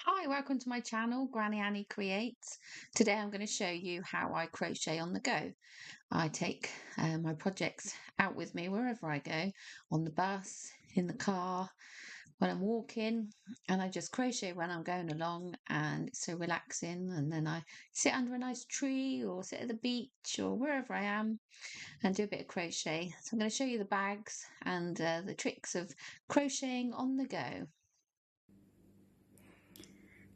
Hi, welcome to my channel, Granny Annie Creates. Today I'm going to show you how I crochet on the go. I take my projects out with me wherever I go, on the bus, in the car, when I'm walking, and I just crochet when I'm going along, and it's so relaxing. And then I sit under a nice tree or sit at the beach or wherever I am and do a bit of crochet. So I'm going to show you the bags and the tricks of crocheting on the go.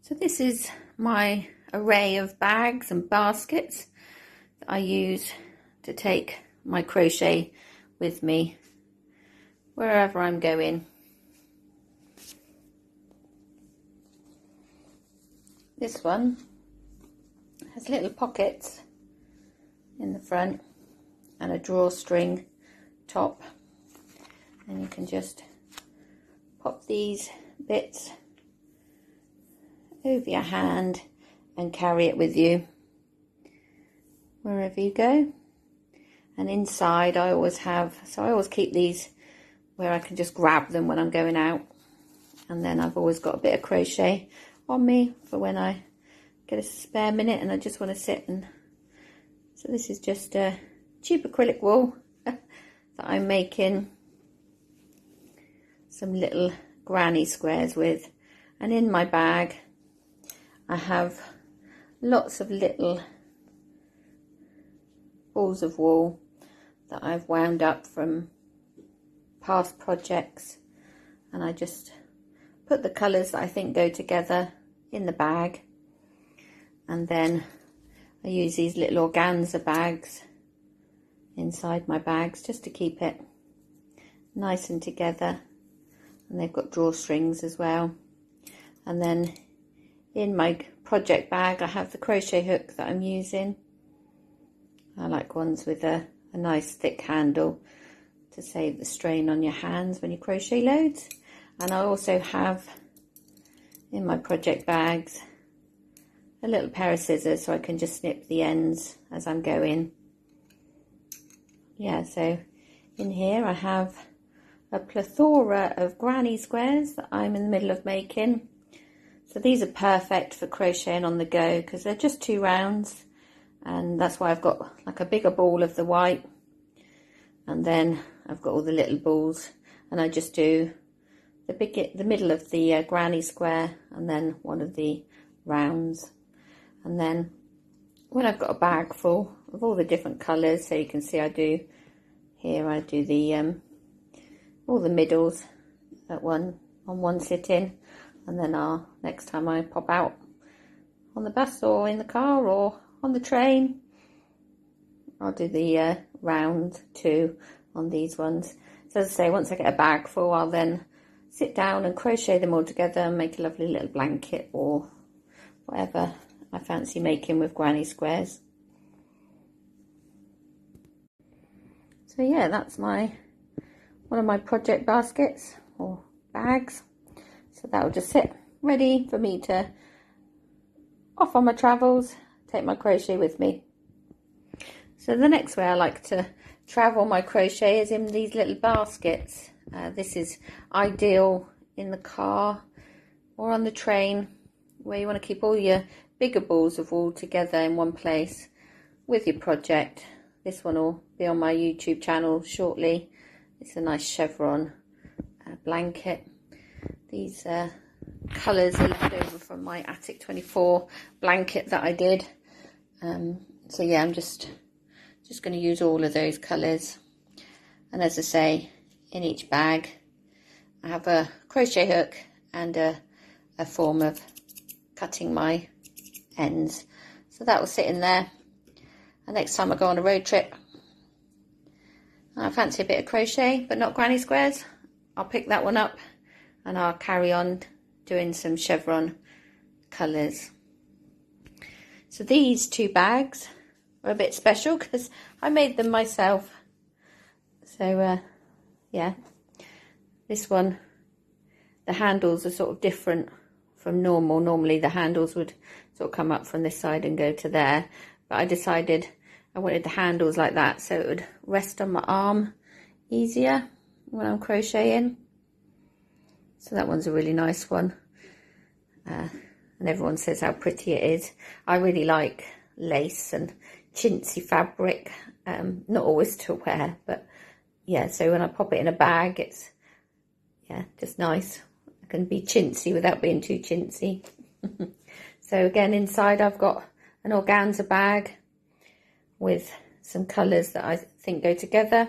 So this is my array of bags and baskets that I use to take my crochet with me wherever I'm going. This one has little pockets in the front and a drawstring top, and you can just pop these bits over your hand and carry it with you wherever you go. And inside I always keep these where I can just grab them when I'm going out, and then I've always got a bit of crochet on me for when I get a spare minute and I just want to sit. And so this is just a cheap acrylic wool that I'm making some little granny squares with, and in my bag I have lots of little balls of wool that I've wound up from past projects, and I just put the colours that I think go together in the bag, and then I use these little organza bags inside my bags just to keep it nice and together, and they've got drawstrings as well. And then in my project bag I have the crochet hook that I'm using. I like ones with a nice thick handle to save the strain on your hands when you crochet loads. And I also have in my project bags a little pair of scissors so I can just snip the ends as I'm going. Yeah, so in here I have a plethora of granny squares that I'm in the middle of making. So these are perfect for crocheting on the go because they're just 2 rounds, and that's why I've got like a bigger ball of the white, and then I've got all the little balls, and I just do the middle of the granny square and then one of the rounds. And then when I've got a bag full of all the different colours, so you can see I do the all the middles on one sitting. And then next time I pop out on the bus or in the car or on the train, I'll do the round 2 on these ones. So as I say, once I get a bag full, I'll then sit down and crochet them all together and make a lovely little blanket or whatever I fancy making with granny squares. So yeah, that's one of my project baskets or bags. So that will just sit ready for me to off on my travels, take my crochet with me. So the next way I like to travel my crochet is in these little baskets. This is ideal in the car or on the train, where you want to keep all your bigger balls of wool together in one place with your project. This one will be on my YouTube channel shortly. It's a nice chevron blanket. These colours are left over from my Attic 24 blanket that I did. So yeah, I'm just going to use all of those colours. And as I say, in each bag I have a crochet hook and a form of cutting my ends. So that will sit in there. And next time I go on a road trip and I fancy a bit of crochet but not granny squares, I'll pick that one up and I'll carry on doing some chevron colours. So these 2 bags are a bit special because I made them myself. So yeah, this one, the handles are sort of different from normal. Normally the handles would sort of come up from this side and go to there, but I decided I wanted the handles like that so it would rest on my arm easier when I'm crocheting. So that one's a really nice one. and everyone says how pretty it is. I really like lace and chintzy fabric, not always to wear, but yeah, so when I pop it in a bag, it's, yeah, just nice. I can be chintzy without being too chintzy. So again, inside I've got an organza bag with some colours that I think go together,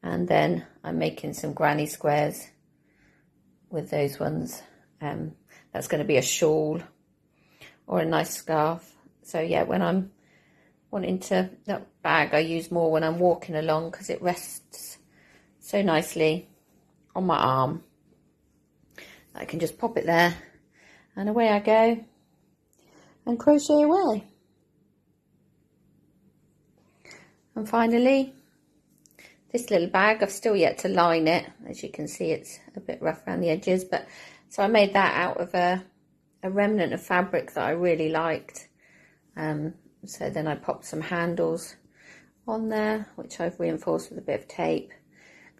and then I'm making some granny squares with those ones. That's going to be a shawl or a nice scarf. So yeah, when I'm wanting to, that bag I use more when I'm walking along because it rests so nicely on my arm. I can just pop it there and away I go and crochet away. And finally, this little bag, I've still yet to line it. As you can see, it's a bit rough around the edges, but so I made that out of a remnant of fabric that I really liked. So then I popped some handles on there, which I've reinforced with a bit of tape.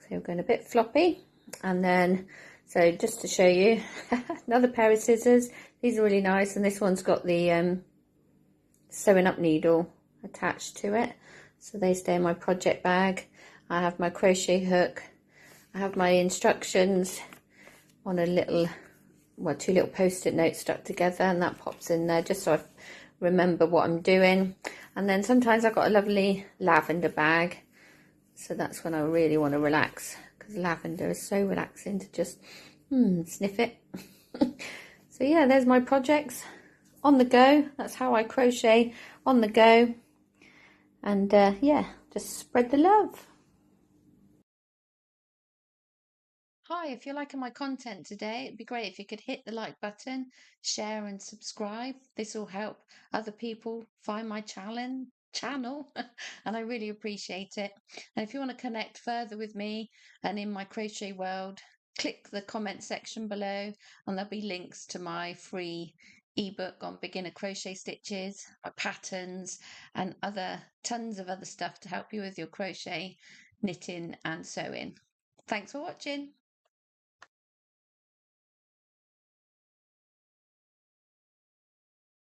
So we're going a bit floppy. And then, so just to show you, another pair of scissors. These are really nice, and this one's got the sewing up needle attached to it. So they stay in my project bag. I have my crochet hook. I have my instructions on a little, well, 2 little post-it notes stuck together, and that pops in there just so I remember what I'm doing. And then sometimes I've got a lovely lavender bag, so that's when I really want to relax, because lavender is so relaxing to just sniff it. So yeah, there's my projects on the go. That's how I crochet on the go. And yeah, just spread the love. Hi, if you're liking my content today, it'd be great if you could hit the like button, share and subscribe. This will help other people find my channel and I really appreciate it. And if you want to connect further with me and in my crochet world, click the comment section below and there'll be links to my free ebook on beginner crochet stitches, my patterns and tons of other stuff to help you with your crochet, knitting and sewing. Thanks for watching.